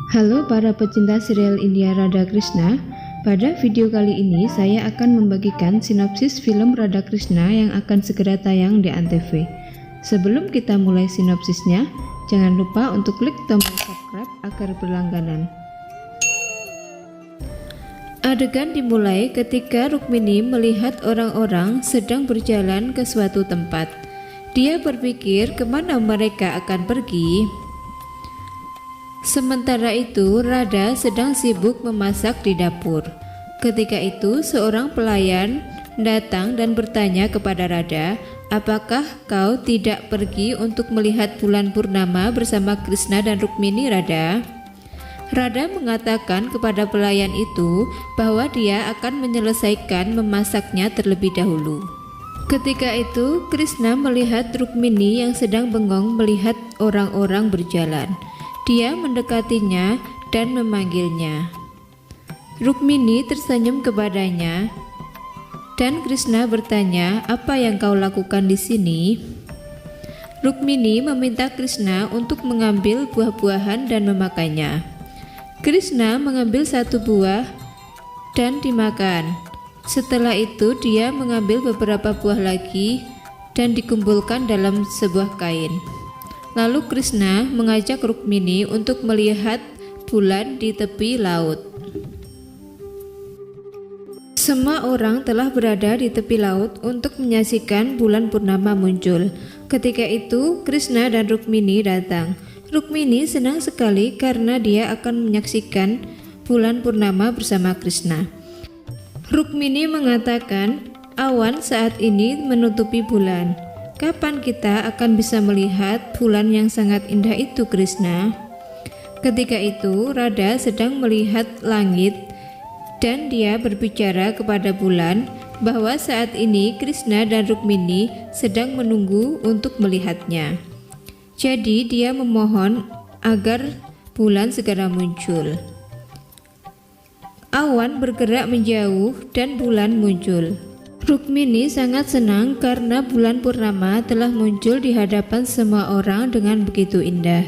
Halo para pecinta serial India Radha Krishna. Pada video kali ini saya akan membagikan sinopsis film Radha Krishna yang akan segera tayang di Antv. Sebelum kita mulai sinopsisnya, jangan lupa untuk klik tombol subscribe agar berlangganan. Adegan dimulai ketika Rukmini melihat orang-orang sedang berjalan ke suatu tempat. Dia berpikir kemana mereka akan pergi. Sementara itu, Radha sedang sibuk memasak di dapur. Ketika itu, seorang pelayan datang dan bertanya kepada Radha, "Apakah kau tidak pergi untuk melihat bulan purnama bersama Krishna dan Rukmini, Radha?" Radha mengatakan kepada pelayan itu bahwa dia akan menyelesaikan memasaknya terlebih dahulu. Ketika itu, Krishna melihat Rukmini yang sedang bengong melihat orang-orang berjalan. Dia mendekatinya dan memanggilnya. Rukmini tersenyum kepadanya, dan Krishna bertanya, "Apa yang kau lakukan di sini?" Rukmini meminta Krishna untuk mengambil buah-buahan dan memakannya. Krishna mengambil satu buah dan dimakan. Setelah itu dia mengambil beberapa buah lagi dan dikumpulkan dalam sebuah kain. Lalu Krishna mengajak Rukmini untuk melihat bulan di tepi laut. Semua orang telah berada di tepi laut untuk menyaksikan bulan purnama muncul. Ketika itu Krishna dan Rukmini datang. Rukmini senang sekali karena dia akan menyaksikan bulan purnama bersama Krishna. Rukmini mengatakan, "Awan saat ini menutupi bulan. Kapan kita akan bisa melihat bulan yang sangat indah itu, Krishna?" Ketika itu Radha sedang melihat langit dan dia berbicara kepada bulan bahwa saat ini Krishna dan Rukmini sedang menunggu untuk melihatnya. Jadi dia memohon agar bulan segera muncul. Awan bergerak menjauh dan bulan muncul. Rukmini sangat senang karena bulan purnama telah muncul di hadapan semua orang dengan begitu indah.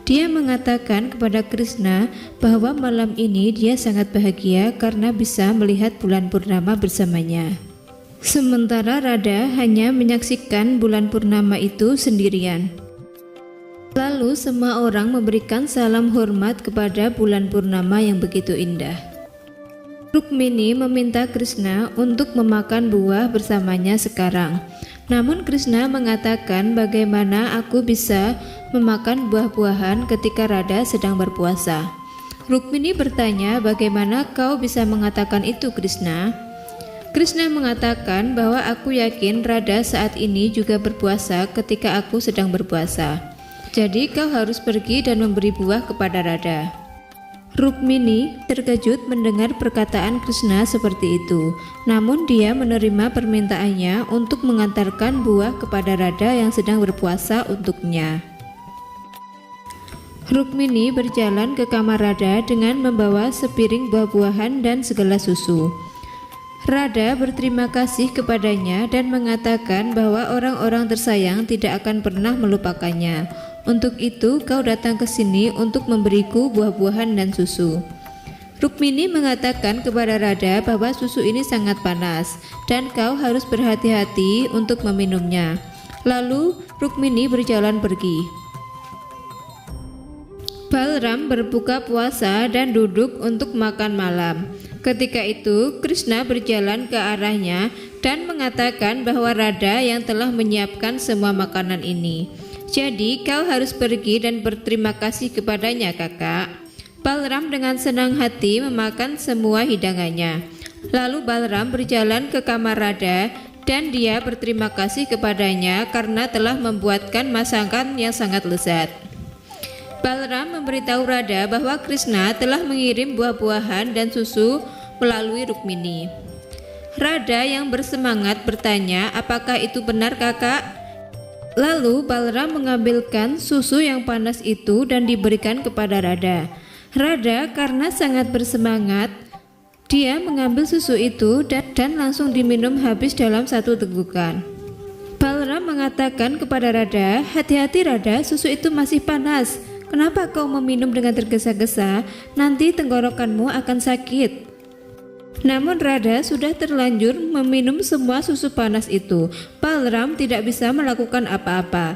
Dia mengatakan kepada Krishna bahwa malam ini dia sangat bahagia karena bisa melihat bulan purnama bersamanya. Sementara Radha hanya menyaksikan bulan purnama itu sendirian. Lalu semua orang memberikan salam hormat kepada bulan purnama yang begitu indah. Rukmini meminta Krishna untuk memakan buah bersamanya sekarang. Namun Krishna mengatakan, "Bagaimana aku bisa memakan buah-buahan ketika Radha sedang berpuasa?" Rukmini bertanya, "Bagaimana kau bisa mengatakan itu, Krishna?" Krishna mengatakan bahwa aku yakin Radha saat ini juga berpuasa ketika aku sedang berpuasa. Jadi kau harus pergi dan memberi buah kepada Radha. Rukmini terkejut mendengar perkataan Krishna seperti itu, namun dia menerima permintaannya untuk mengantarkan buah kepada Radha yang sedang berpuasa untuknya. Rukmini berjalan ke kamar Radha dengan membawa sepiring buah-buahan dan segelas susu. Radha berterima kasih kepadanya dan mengatakan bahwa orang-orang tersayang tidak akan pernah melupakannya. Untuk itu kau datang ke sini untuk memberiku buah-buahan dan susu. Rukmini mengatakan kepada Radha bahwa susu ini sangat panas dan kau harus berhati-hati untuk meminumnya. Lalu Rukmini berjalan pergi. Balram berbuka puasa dan duduk untuk makan malam. Ketika itu Krishna berjalan ke arahnya dan mengatakan bahwa Radha yang telah menyiapkan semua makanan ini. Jadi kau harus pergi dan berterima kasih kepadanya, kakak. Balram dengan senang hati memakan semua hidangannya. Lalu Balram berjalan ke kamar Radha dan dia berterima kasih kepadanya karena telah membuatkan masakan yang sangat lezat. Balram memberitahu Radha bahwa Krishna telah mengirim buah-buahan dan susu melalui Rukmini. Radha yang bersemangat bertanya, "Apakah itu benar, kakak?" Lalu Balram mengambilkan susu yang panas itu dan diberikan kepada Radha. Radha karena sangat bersemangat, dia mengambil susu itu dan langsung diminum habis dalam satu tegukan. Balram mengatakan kepada Radha, "Hati-hati Radha, susu itu masih panas. Kenapa kau meminum dengan tergesa-gesa? Nanti tenggorokanmu akan sakit." Namun Radha sudah terlanjur meminum semua susu panas itu. Balram tidak bisa melakukan apa-apa.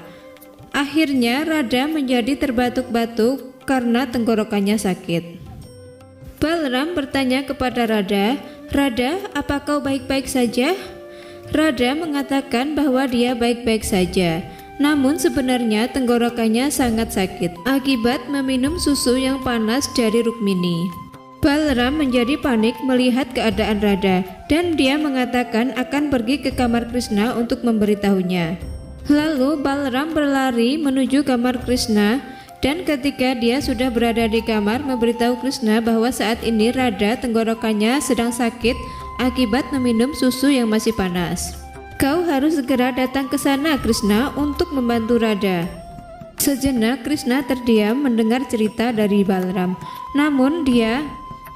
Akhirnya Radha menjadi terbatuk-batuk karena tenggorokannya sakit. Balram bertanya kepada Radha, "Radha, apa kau baik-baik saja?" Radha mengatakan bahwa dia baik-baik saja. Namun sebenarnya tenggorokannya sangat sakit akibat meminum susu yang panas dari Rukmini. Balram menjadi panik melihat keadaan Radha dan dia mengatakan akan pergi ke kamar Krishna untuk memberitahunya. Lalu Balram berlari menuju kamar Krishna dan ketika dia sudah berada di kamar memberitahu Krishna bahwa saat ini Radha tenggorokannya sedang sakit akibat meminum susu yang masih panas. "Kau harus segera datang ke sana, Krishna, untuk membantu Radha." Sejenak Krishna terdiam mendengar cerita dari Balram. Namun dia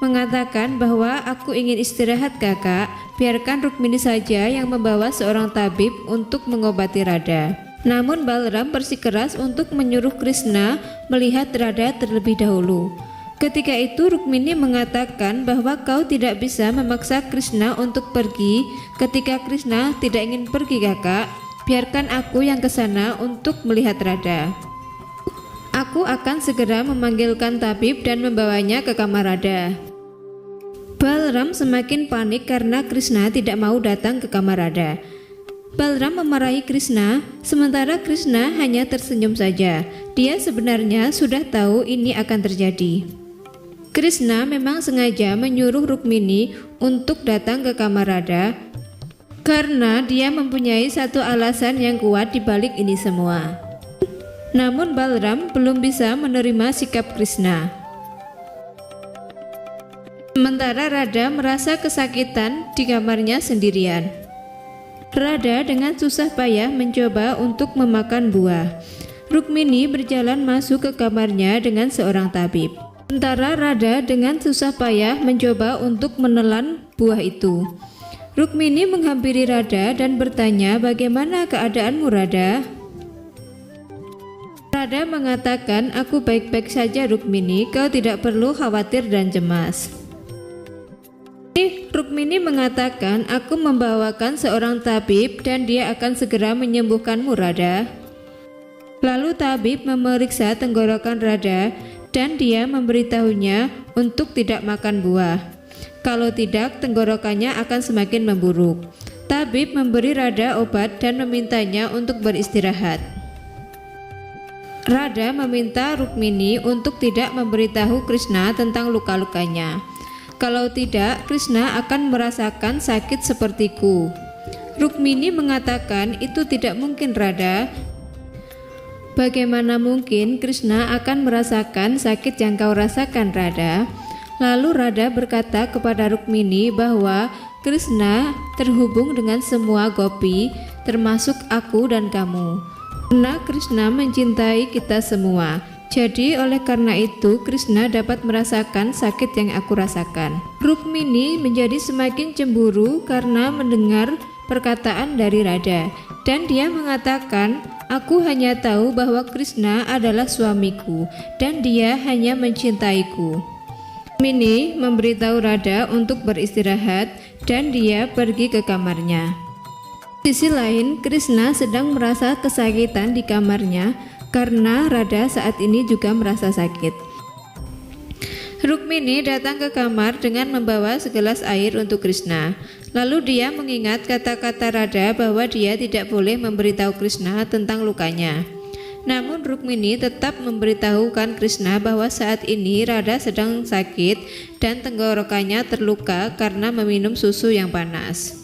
mengatakan bahwa "Aku ingin istirahat kakak, biarkan Rukmini saja yang membawa seorang tabib untuk mengobati Radha." Namun Balram bersikeras untuk menyuruh Krishna melihat Radha terlebih dahulu. Ketika itu Rukmini mengatakan bahwa kau tidak bisa memaksa Krishna untuk pergi. Ketika Krishna tidak ingin pergi kakak, biarkan aku yang ke sana untuk melihat Radha. Aku akan segera memanggilkan tabib dan membawanya ke kamar Radha. Balram semakin panik karena Krishna tidak mau datang ke kamar Radha. Balram memarahi Krishna, sementara Krishna hanya tersenyum saja. Dia sebenarnya sudah tahu ini akan terjadi. Krishna memang sengaja menyuruh Rukmini untuk datang ke kamar Radha karena dia mempunyai satu alasan yang kuat di balik ini semua. Namun Balram belum bisa menerima sikap Krishna. Sementara Radha merasa kesakitan di kamarnya sendirian. Radha dengan susah payah mencoba untuk memakan buah. Rukmini berjalan masuk ke kamarnya dengan seorang tabib. Sementara Radha dengan susah payah mencoba untuk menelan buah itu. Rukmini menghampiri Radha dan bertanya, "Bagaimana keadaanmu, Radha?" Radha mengatakan, "Aku baik-baik saja Rukmini, kau tidak perlu khawatir dan cemas." Rukmini mengatakan, "Aku membawakan seorang tabib dan dia akan segera menyembuhkanmu, Radha." Lalu tabib memeriksa tenggorokan Radha dan dia memberitahunya untuk tidak makan buah. Kalau tidak, tenggorokannya akan semakin memburuk. Tabib memberi Radha obat dan memintanya untuk beristirahat. Radha meminta Rukmini untuk tidak memberitahu Krishna tentang luka-lukanya. Kalau tidak, Krishna akan merasakan sakit sepertiku. Rukmini mengatakan, "Itu tidak mungkin, Radha. Bagaimana mungkin Krishna akan merasakan sakit yang kau rasakan, Radha?" Lalu Radha berkata kepada Rukmini bahwa Krishna terhubung dengan semua gopi, termasuk aku dan kamu. Karena Krishna mencintai kita semua. Jadi oleh karena itu Krishna dapat merasakan sakit yang aku rasakan. Rukmini menjadi semakin cemburu karena mendengar perkataan dari Radha dan dia mengatakan, "Aku hanya tahu bahwa Krishna adalah suamiku dan dia hanya mencintaiku." Rukmini memberitahu Radha untuk beristirahat dan dia pergi ke kamarnya. Di sisi lain, Krishna sedang merasa kesakitan di kamarnya karena Radha saat ini juga merasa sakit. Rukmini datang ke kamar dengan membawa segelas air untuk Krishna. Lalu dia mengingat kata-kata Radha bahwa dia tidak boleh memberitahu Krishna tentang lukanya. Namun Rukmini tetap memberitahukan Krishna bahwa saat ini Radha sedang sakit dan tenggorokannya terluka karena meminum susu yang panas.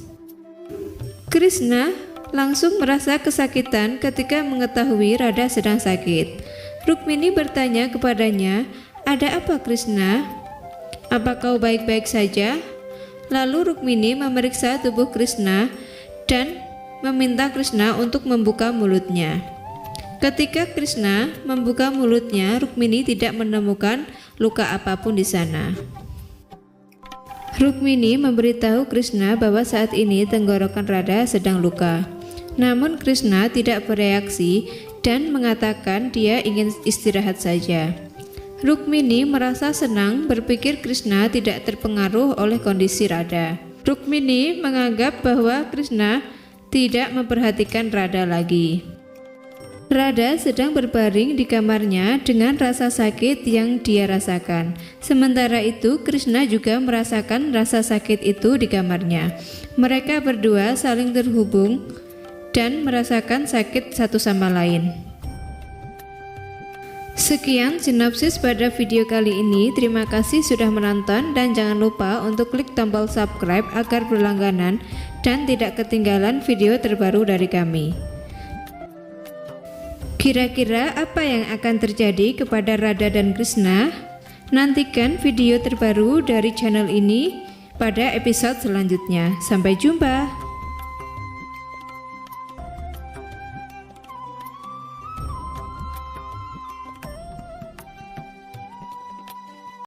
Krishna langsung merasa kesakitan ketika mengetahui Radha sedang sakit. Rukmini bertanya kepadanya, "Ada apa Krishna? Apa kau baik-baik saja?" Lalu Rukmini memeriksa tubuh Krishna dan meminta Krishna untuk membuka mulutnya. Ketika Krishna membuka mulutnya, Rukmini tidak menemukan luka apapun di sana. Rukmini memberitahu Krishna bahwa saat ini tenggorokan Radha sedang luka. Namun Krishna tidak bereaksi. dan mengatakan dia ingin istirahat saja. Rukmini merasa senang berpikir Krishna tidak terpengaruh oleh kondisi Radha. Rukmini menganggap bahwa Krishna tidak memperhatikan Radha lagi. Radha sedang berbaring di kamarnya dengan rasa sakit yang dia rasakan. Sementara itu, Krishna juga merasakan rasa sakit itu di kamarnya. Mereka berdua saling terhubung dan merasakan sakit satu sama lain. Sekian sinopsis pada video kali ini. Terima kasih sudah menonton dan jangan lupa untuk klik tombol subscribe agar berlangganan dan tidak ketinggalan video terbaru dari kami. Kira-kira apa yang akan terjadi kepada Radha dan Krishna? Nantikan video terbaru dari channel ini pada episode selanjutnya. Sampai jumpa.